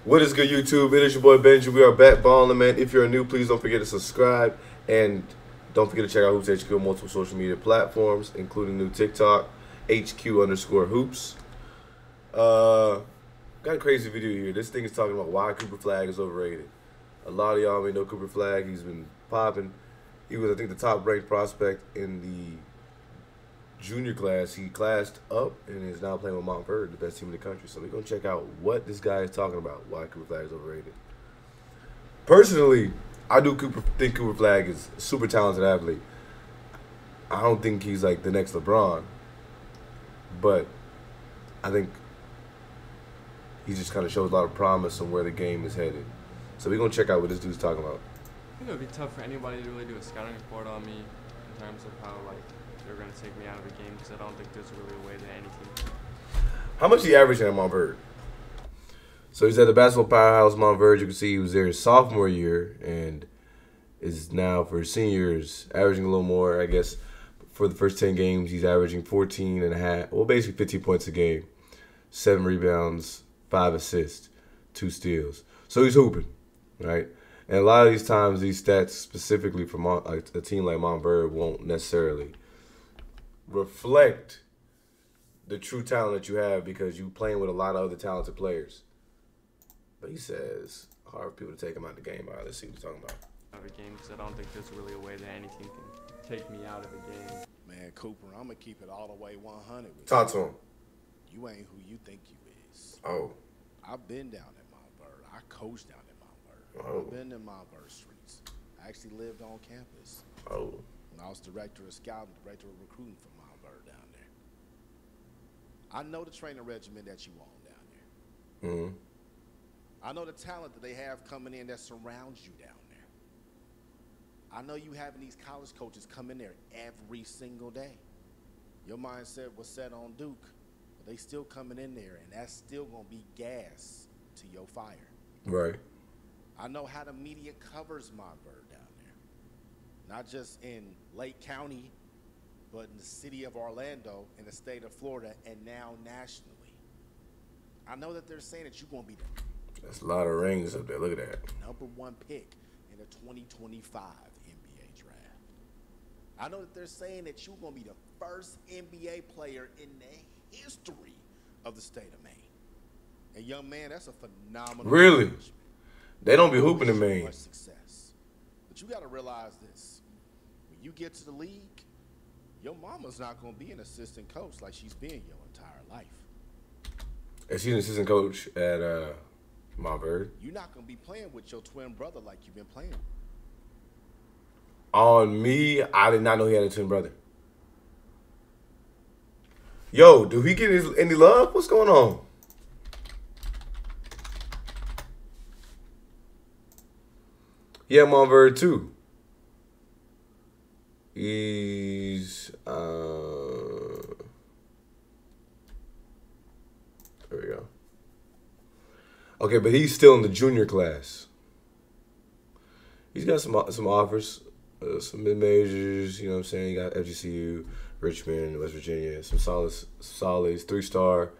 What is good, YouTube? It is your boy Benji. We are back balling, man. If you're new, please don't forget to subscribe. And don't forget to check out Hoops HQ on multiple social media platforms, including new TikTok, HQ_hoops. Got a crazy video here. This thing is talking about why Cooper Flagg is overrated. A lot of y'all may know Cooper Flagg. He's been popping. He was, I think, the top-ranked prospect in the junior class. He classed up and is now playing with Montverde, the best team in the country. So we're going to check out what this guy is talking about, why Cooper Flagg is overrated. Personally, I do think Cooper Flagg is a super talented athlete. I don't think he's like the next LeBron, but I think he just kind of shows a lot of promise on where the game is headed. So we're going to check out what this dude's talking about. I think it would be tough for anybody to really do a scouting report on me in terms of how, like, they're going to take me out of the game, because I don't think there's really a way that anything. How much he averaging at Montverde? So he's at the basketball powerhouse Montverde. You can see he was there his sophomore year and is now for his seniors averaging a little more. I guess for the first 10 games, he's averaging 14.5, well, basically 15 points a game, 7 rebounds, 5 assists, 2 steals. So he's hooping, right? And a lot of these times, these stats specifically from a team like Montverde won't necessarily reflect the true talent that you have because you're playing with a lot of other talented players. But he says hard for people to take him out of the game. All right, let's see what he's talking about. Out of the game, because I don't think there's really a way that anything can take me out of the game. Man, Cooper, I'm going to keep it all the way 100 with Talk to him. you. Ain't who you think you is. Oh. I've been down at Montverde. I coached down at Montverde. Oh. I've been in Montverde streets. I actually lived on campus. Oh. When I was director of scouting, director of recruiting for Montverde down there. I know the training regimen that you on down there. Mm-hmm. I know the talent that they have coming in that surrounds you down there. I know you having these college coaches come in there every single day. Your mindset was set on Duke, but they still coming in there, and that's still going to be gas to your fire. Right. I know how the media covers Montverde down there. Not just in Lake County, but in the city of Orlando, in the state of Florida, and now nationally. I know that they're saying that you're going to be the That's a lot of rings up there. Look at that. #1 pick in the 2025 NBA draft. I know that they're saying that you're going to be the first NBA player in the history of the state of Maine. And young man, that's a phenomenal Really? accomplishment. They don't be hooping in So Maine. much success. But you got to realize this. When you get to the league, your mama's not going to be an assistant coach like she's been your entire life. And she's an assistant coach at Montverde. You're not going to be playing with your twin brother like you've been playing. On me, I did not know he had a twin brother. Yo, do he get any love? What's going on? Yeah, Montverde too. He's there we go. Okay, but he's still in the junior class. He's got some offers, some mid majors. You know what I'm saying? He got FGCU, Richmond, West Virginia, some solids, 3-star,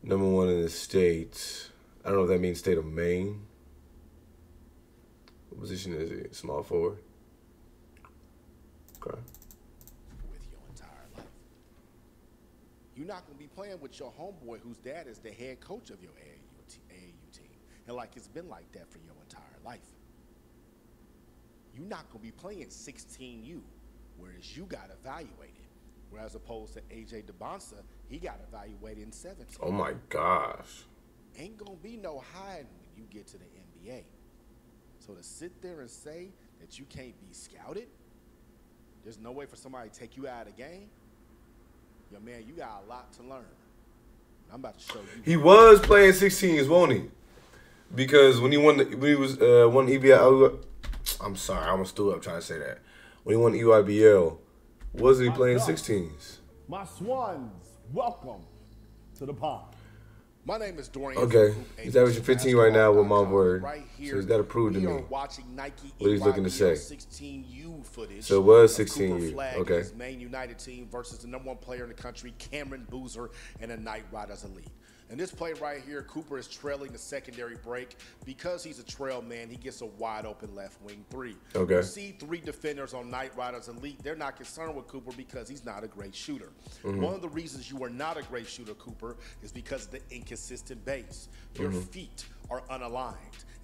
#1 in the state. I don't know if that means state of Maine. What position is he? Small forward. Okay. With your entire life. You're not going to be playing with your homeboy whose dad is the head coach of your AAU team. And like it's been like that for your entire life. You're not going to be playing 16U, whereas you got evaluated. Whereas opposed to AJ DeBonsa, he got evaluated in 17. Oh my gosh. Ain't going to be no hiding when you get to the NBA. So to sit there and say that you can't be scouted, there's no way for somebody to take you out of the game. Yo, man, you got a lot to learn. I'm about to show you. He was playing 16s, won't he? Because when he won, when he was won EBI, I'm sorry, I almost stood up trying to say that. When he won EYBL, wasn't he playing 16s? My swans, welcome to the pond. My name is Dorian. Okay, he's averaging 15 right now with Montverde, so he's got to prove to me what he's looking to say. 16U footage. So it was of Cooper 16U, Flagg okay. and his Maine United team versus the #1 player in the country, Cameron Boozer, and the Night Riders Elite. And this play right here, Cooper is trailing the secondary break. Because he's a trail man, he gets a wide open left wing three. Okay. You see 3 defenders on Knight Riders Elite. They're not concerned with Cooper because he's not a great shooter. One of the reasons you are not a great shooter, Cooper, is because of the inconsistent base. Your feet are unaligned.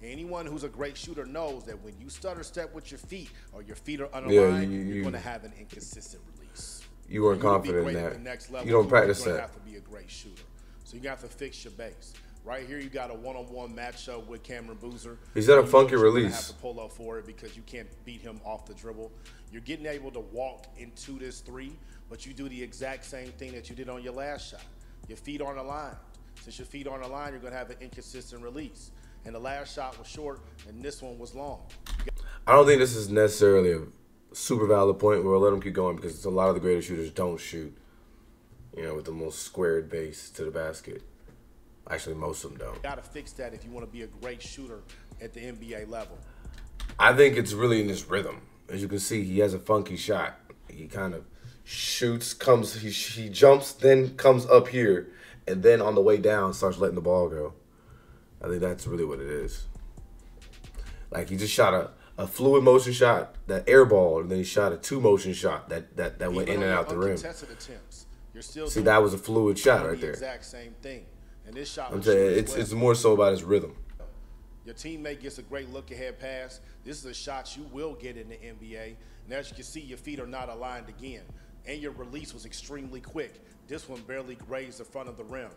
Anyone who's a great shooter knows that when you stutter step with your feet or your feet are unaligned, you're going to have an inconsistent release. You weren't confident in that. You don't practice that. You're going to have to be a great shooter. So you got to fix your base. Right here, you got a one-on-one matchup with Cameron Boozer. He's got a funky You're gonna release. have to pull up for it because you can't beat him off the dribble. You're getting able to walk into this 3, but you do the exact same thing that you did on your last shot. Your feet aren't aligned. Since your feet aren't aligned, you're going to have an inconsistent release. And the last shot was short, and this one was long. I don't think this is necessarily a super valid point. We'll let him keep going because a lot of the greatest shooters don't shoot, you know, with the most squared base to the basket. Actually, most of them don't. You got to fix that if you want to be a great shooter at the NBA level. I think it's really in his rhythm. As you can see, he has a funky shot. He kind of shoots, he jumps, then comes up here, and then on the way down starts letting the ball go. I think that's really what it is. Like he just shot a fluid motion shot, that air ball, and then he shot a 2-motion shot that went in and out the rim. Attempts, you're still See, that was a fluid shot right there. Exact same thing. And this shot I'm saying it's more so about his rhythm. Your teammate gets a great look-ahead pass. This is a shot you will get in the NBA. And as you can see, your feet are not aligned again. And your release was extremely quick. This one barely grazed the front of the rim.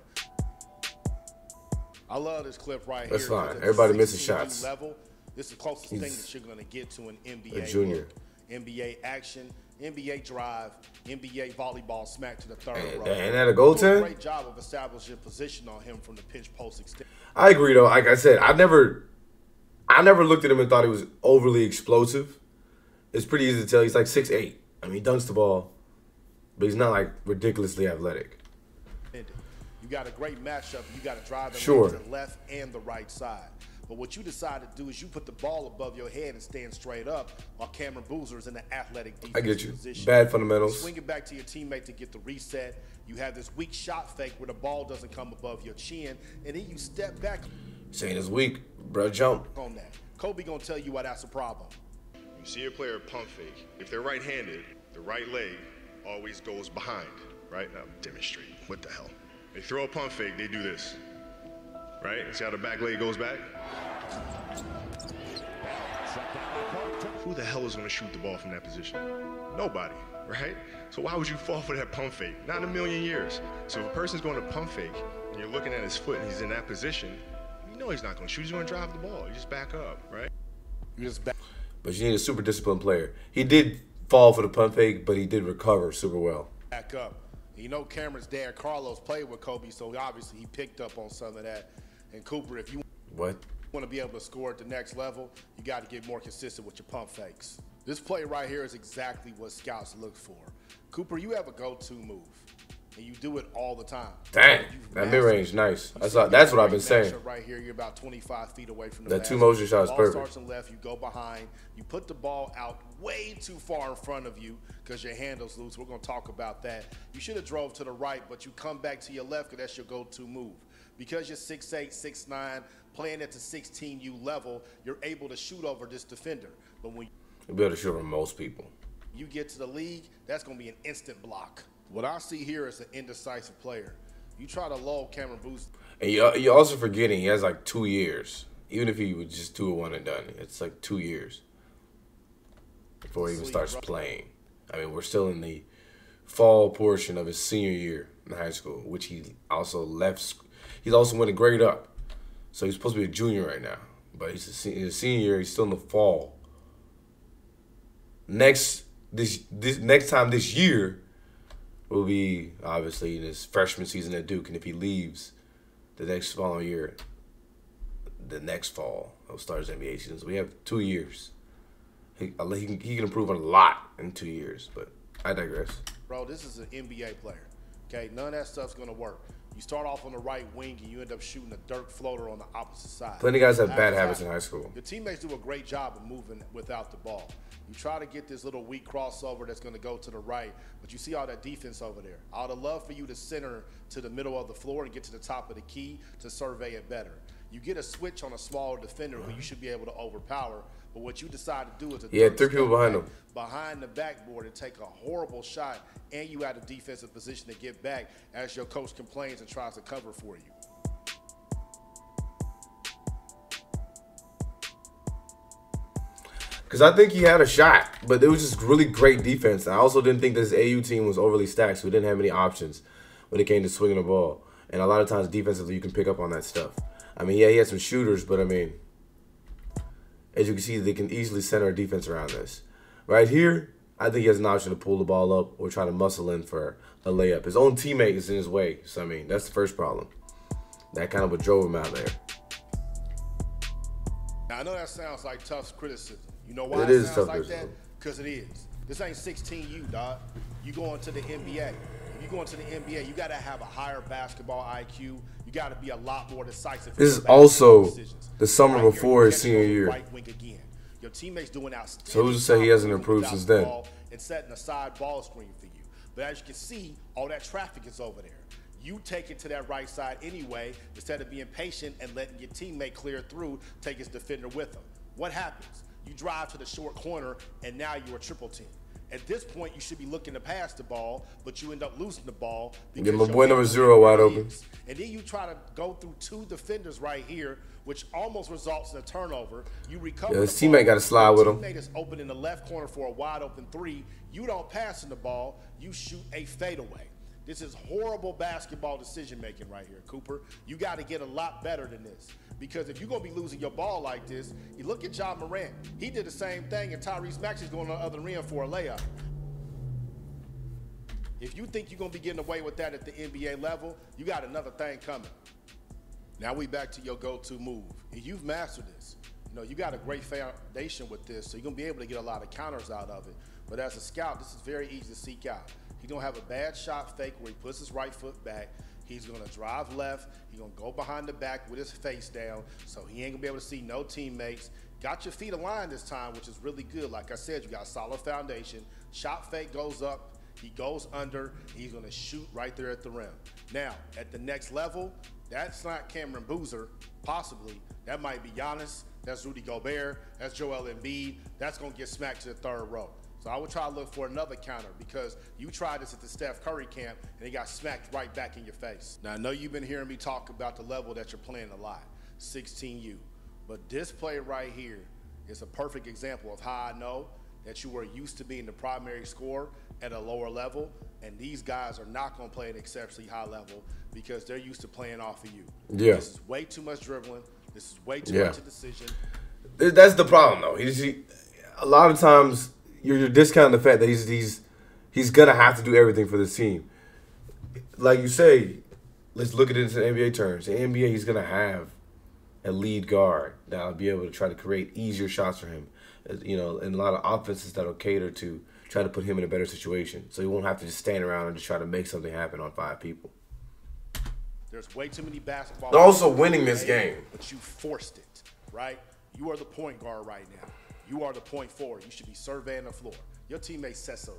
I love this clip right here. That's fine. Everybody misses 16U shots. Level, this is the closest thing that you're going to get to an NBA. A junior. Look. NBA action, NBA drive, NBA volleyball smack to the third row. And at a goaltend? Great job of establishing position on him from the pinch post extent. I agree though. Like I said, I never looked at him and thought he was overly explosive. It's pretty easy to tell. He's like 6'8". I mean, he dunks the ball, but he's not like ridiculously athletic. You got a great matchup. You got to drive the left and the right side. But what you decide to do is you put the ball above your head and stand straight up while Cameron Boozer is in the athletic defensive position. Bad fundamentals. Swing it back to your teammate to get the reset. You have this weak shot fake where the ball doesn't come above your chin, and then you step back. Saying it's weak, bro, jump. On that. Kobe gonna tell you why that's a problem. You see a player pump fake. If they're right-handed, the right leg always goes behind, right? I'll demonstrate. What the hell? They throw a pump fake, they do this. Right? See how the back leg goes back? Who the hell is going to shoot the ball from that position? Nobody, right? So why would you fall for that pump fake? Not in a million years. So if a person's going to pump fake and you're looking at his foot and he's in that position, you know he's not going to shoot. He's going to drive the ball. You just back up, right? But you need a super disciplined player. He did fall for the pump fake, but he did recover super well. Back up. You know Cameron's dad, Carlos, played with Kobe, so obviously he picked up on some of that. And Cooper, if you want to be able to score at the next level, you got to get more consistent with your pump fakes. This play right here is exactly what scouts look for. Cooper, you have a go-to move, and you do it all the time. Dang, that mid-range, nice. That's what I've been saying. Right here, you're about 25 feet away from the that basket. 2-motion shot is perfect. Ball starts on left, you go behind, you put the ball out way too far in front of you because your handle's loose. We're going to talk about that. You should have drove to the right, but you come back to your left because that's your go-to move. Because you're 6'8", 6'9", playing at the 16U level, you're able to shoot over this defender. But when you'll be able to shoot over most people. You get to the league, that's going to be an instant block. What I see here is an indecisive player. You try to lull Cameron Boozer. And you're also forgetting he has like 2 years. Even if he would just do a one and done, it's like 2 years before he even starts playing. I mean, we're still in the fall portion of his senior year in high school, which he also left. He's also went a grade up. So he's supposed to be a junior right now. But he's in his senior year, he's still in the fall. Next time this year will be obviously in his freshman season at Duke. And if he leaves the next following year, the next fall, he'll start his NBA season. So we have 2 years. He can improve a lot in 2 years, but I digress. Bro, this is an NBA player. Okay, none of that stuff's going to work. You start off on the right wing and you end up shooting a dirt floater on the opposite side. Plenty of guys have bad habits in high school. Your teammates do a great job of moving without the ball. You try to get this little weak crossover that's going to go to the right, but you see all that defense over there. I would love for you to center to the middle of the floor and get to the top of the key to survey it better. You get a switch on a smaller defender who you should be able to overpower, but what you decide to do is he had 3 people behind him. Behind the backboard and take a horrible shot, and you out of defensive position to get back as your coach complains and tries to cover for you. Because I think he had a shot, but it was just really great defense. I also didn't think this AU team was overly stacked, so we didn't have any options when it came to swinging the ball. And a lot of times defensively, you can pick up on that stuff. I mean, yeah, he had some shooters, but I mean, as you can see, they can easily center a defense around this. Right here, I think he has an option to pull the ball up or try to muscle in for a layup. His own teammate is in his way, so I mean, that's the first problem. That kind of what drove him out there. Now, I know that sounds like tough criticism. You know why it sounds tough like criticism. that? Because it is. This ain't 16U, dog. You going to the NBA. If you going to the NBA, you got to have a higher basketball IQ. You got to be a lot more decisive. This is also the summer before his senior year. Right wing again. Your teammates doing outstanding. So who's to say he hasn't improved since then? And setting a side ball screen for you. But as you can see, all that traffic is over there. You take it to that right side anyway, instead of being patient and letting your teammate clear through, take his defender with him. What happens? You drive to the short corner, and now you're a triple team. At this point, you should be looking to pass the ball, but you end up losing the ball. Get my boy number 0 wide open. And then you try to go through 2 defenders right here, which almost results in a turnover. You recover. Yeah, his teammate got to slide with him. His teammate is open in the left corner for a wide open 3. You don't pass in the ball. You shoot a fadeaway. This is horrible basketball decision making right here, Cooper. You got to get a lot better than this. Because if you're going to be losing your ball like this, you look at John Morant. He did the same thing, and Tyrese Maxey's going on the other end for a layup. If you think you're going to be getting away with that at the NBA level, you got another thing coming. Now we back to your go-to move. And you've mastered this. You know, you got a great foundation with this, so you're going to be able to get a lot of counters out of it. But as a scout, this is very easy to seek out. He's going to have a bad shot fake where he puts his right foot back. He's going to drive left. He's going to go behind the back with his face down, so he ain't going to be able to see no teammates. Got your feet aligned this time, which is really good. Like I said, you got a solid foundation. Shot fake goes up. He goes under. He's going to shoot right there at the rim. Now, at the next level, that's not Cameron Boozer, possibly. That might be Giannis. That's Rudy Gobert. That's Joel Embiid. That's going to get smacked to the 3rd row. So I would try to look for another counter because you tried this at the Steph Curry camp and he got smacked right back in your face. Now, I know you've been hearing me talk about the level that you're playing a lot, 16U. But this play right here is a perfect example of how I know that you were used to being the primary scorer at a lower level, and these guys are not going to play at an exceptionally high level because they're used to playing off of you. Yeah. This is way too much dribbling. This is way too much a decision. That's the problem, though. A lot of times you're discounting the fact that he's gonna have to do everything for this team. Like you say, let's look at it in NBA terms. In NBA, he's gonna have a lead guard that'll be able to try to create easier shots for him. You know, and a lot of offenses that'll cater to try to put him in a better situation, so he won't have to just stand around and just try to make something happen on 5 people. There's way too many basketball. They're also winning this game, but you forced it, right? You are the point guard right now. You are the point forward. You should be surveying the floor. Your teammate sets an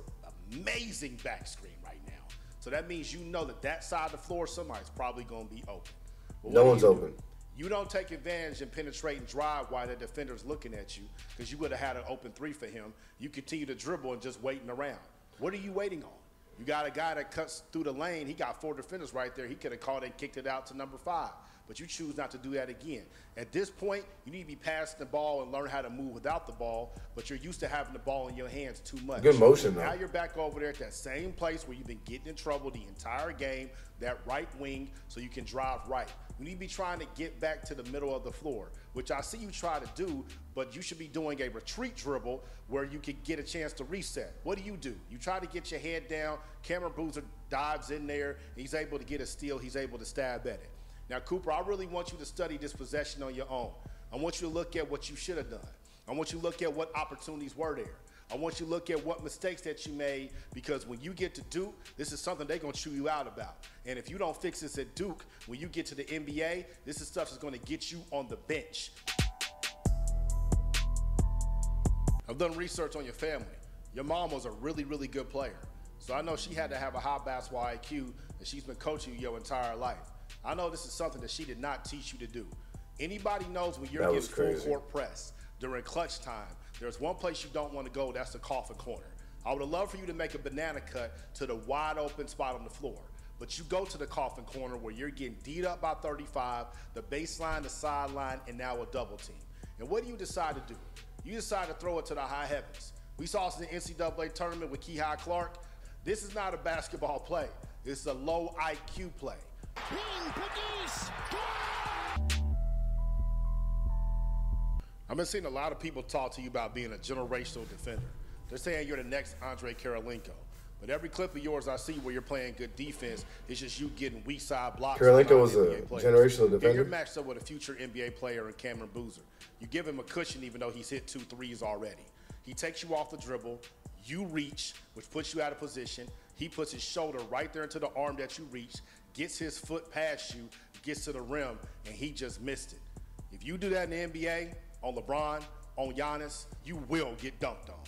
amazing back screen right now. So that means you know that side of the floor, somebody's probably going to be open. But no one's open. You don't take advantage and penetrate and drive while the defender's looking at you because you would have had an open 3 for him. You continue to dribble and just waiting around. What are you waiting on? You got a guy that cuts through the lane. He got 4 defenders right there. He could have caught it and kicked it out to number 5. But you choose not to do that again. At this point, you need to be passing the ball and learn how to move without the ball, but you're used to having the ball in your hands too much. Good motion, though. Now you're back over there at that same place where you've been getting in trouble the entire game, that right wing, so you can drive right. You need to be trying to get back to the middle of the floor, which I see you try to do, but you should be doing a retreat dribble where you can get a chance to reset. What do? You try to get your head down. Cameron Boozer dives in there. He's able to get a steal. He's able to stab at it. Now, Cooper, I really want you to study this possession on your own. I want you to look at what you should have done. I want you to look at what opportunities were there. I want you to look at what mistakes that you made, because when you get to Duke, this is something they're going to chew you out about. And if you don't fix this at Duke, when you get to the NBA, this is stuff that's going to get you on the bench. I've done research on your family. Your mom was a really, really good player. So I know she had to have a high basketball IQ, and she's been coaching you your entire life. I know this is something that she did not teach you to do. Anybody knows when you're getting full court press during clutch time, there's one place you don't want to go, that's the coffin corner. I would have loved for you to make a banana cut to the wide open spot on the floor. But you go to the coffin corner where you're getting D'd up by 35, the baseline, the sideline, and now a double team. And what do you decide to do? You decide to throw it to the high heavens. We saw this in the NCAA tournament with Kihei Clark. This is not a basketball play. It's a low IQ play. I've been seeing a lot of people talk to you about being a generational defender. They're saying you're the next Andre Karolinko. But every clip of yours I see where you're playing good defense, it's just you getting weak side blocks. Karolinko was a generational defender. You're matched up with a future NBA player in Cameron Boozer. You give him a cushion even though he's hit 2 threes already. He takes you off the dribble, you reach, which puts you out of position. He puts his shoulder right there into the arm that you reach, gets his foot past you, gets to the rim, and he just missed it. If you do that in the NBA, on LeBron, on Giannis, you will get dunked on.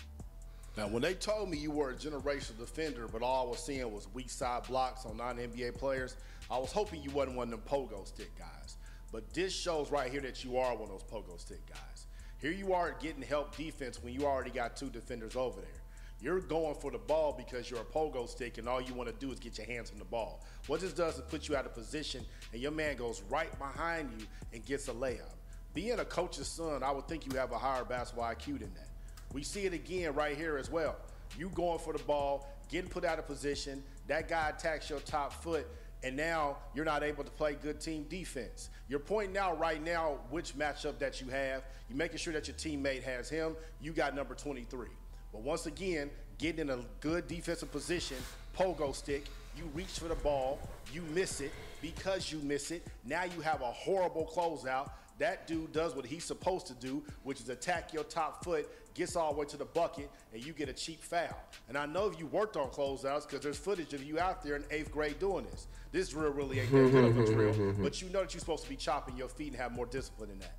Now, when they told me you were a generational defender, but all I was seeing was weak side blocks on non-NBA players, I was hoping you wasn't one of them pogo stick guys. But this shows right here that you are one of those pogo stick guys. Here you are getting help defense when you already got 2 defenders over there. You're going for the ball because you're a pogo stick and all you want to do is get your hands on the ball. What this does is put you out of position and your man goes right behind you and gets a layup. Being a coach's son, I would think you have a higher basketball IQ than that. We see it again right here as well. You going for the ball, getting put out of position, that guy attacks your top foot, and now you're not able to play good team defense. You're pointing out right now which matchup that you have. You're making sure that your teammate has him. You got number 23. But once again, getting in a good defensive position, pogo stick, you reach for the ball, you miss it. Because you miss it, now you have a horrible closeout. That dude does what he's supposed to do, which is attack your top foot, gets all the way to the bucket, and you get a cheap foul. And I know if you worked on closeouts, because there's footage of you out there in 8th grade doing this. This drill really ain't that good of a drill, but you know that you're supposed to be chopping your feet and have more discipline in that.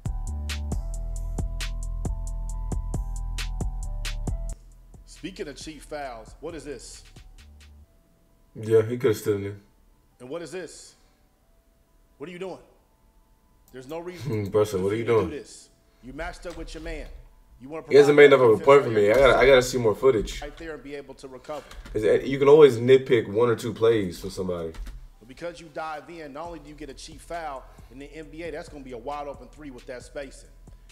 Speaking of cheap fouls, what is this? Yeah, he could have stood in there. And what is this? What are you doing? There's no reason. Brussel, what are you doing? Do this. You matched up with your man. You want to. He hasn't made enough of a point for me. I gotta see more footage. Right there and be able to recover. You can always nitpick 1 or 2 plays for somebody. But because you dive in, not only do you get a cheap foul in the NBA, that's going to be a wide open 3 with that spacing.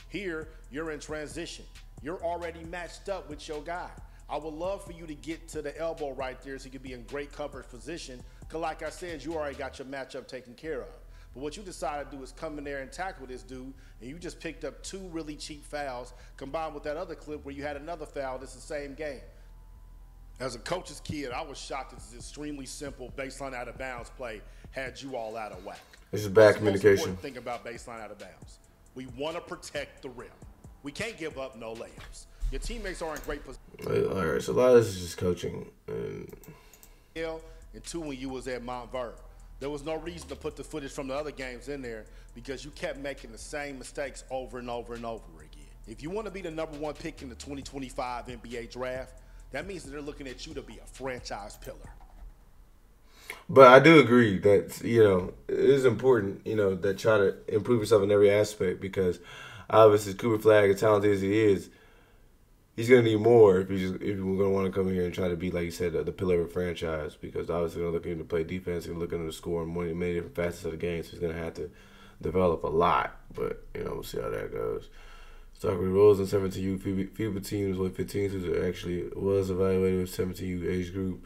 Here, you're in transition. You're already matched up with your guy. I would love for you to get to the elbow right there so you can be in great coverage position. Because like I said, you already got your matchup taken care of. But what you decide to do is come in there and tackle this dude, and you just picked up 2 really cheap fouls combined with that other clip where you had another foul that's the same game. As a coach's kid, I was shocked that this extremely simple baseline out of bounds play had you all out of whack. This is bad communication. That's the most important thing about baseline out of bounds. We want to protect the rim. We can't give up no layups. Your teammates are in great position. All right, so a lot of this is just coaching. And 2 when you was at Mount Vernon. There was no reason to put the footage from the other games in there because you kept making the same mistakes over and over and over again. If you want to be the #1 pick in the 2025 NBA draft, that means that they're looking at you to be a franchise pillar. But I do agree that, it is important, that try to improve yourself in every aspect because obviously Cooper Flagg, as talented as he is, he's going to need more if you're going to want to come in here and try to be, like you said, the pillar of a franchise because obviously they're looking to play defense and looking to score in many different facets of the game, so he's going to have to develop a lot. But, we'll see how that goes. Stockery Rose in 17U FIBA teams with 15 who actually was evaluated with 17U age group.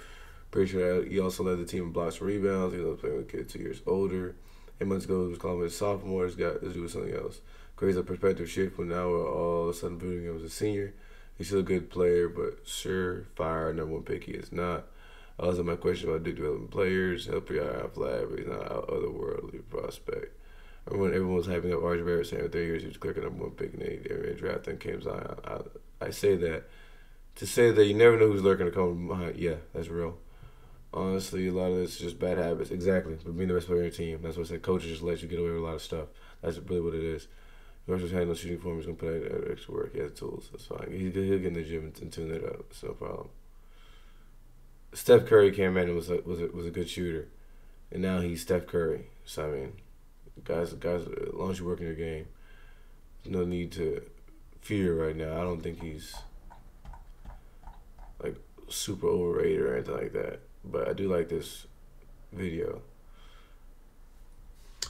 Pretty sure he also led the team in blocks and rebounds. He was playing with kids 2 years older. 8 months ago, he was calling him a sophomore. He's got to do with something else. Crazy perspective shift when now we're all of a sudden viewing him as a senior. He's still a good player, but surefire #1 pick he is not. Also, my question about Duke development players, help your eye out Flagg, but he's not an otherworldly prospect. Remember when everyone was hyping up RJ Barrett saying 3 years he was clear #1 pick in the draft and came Zion. I say that to say that you never know who's lurking to come behind. Yeah, that's real. Honestly, a lot of this is just bad habits. Exactly. But being the best player on your team. That's what I said. Coaches just let you get away with a lot of stuff. That's really what it is. Russell's had no shooting form. He's going to put out extra work. He has tools. That's fine. He'll get in the gym and tune it up. It's no problem. Steph Curry came in and was a good shooter. And now he's Steph Curry. So, I mean, guys, as long as you work in your game, there's no need to fear right now. I don't think he's, like, super overrated or anything like that. But I do like this video.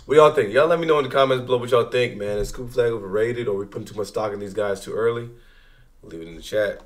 What y'all think? Y'all let me know in the comments below what y'all think, man. Is Cooper Flagg overrated or we putting too much stock in these guys too early? Leave it in the chat.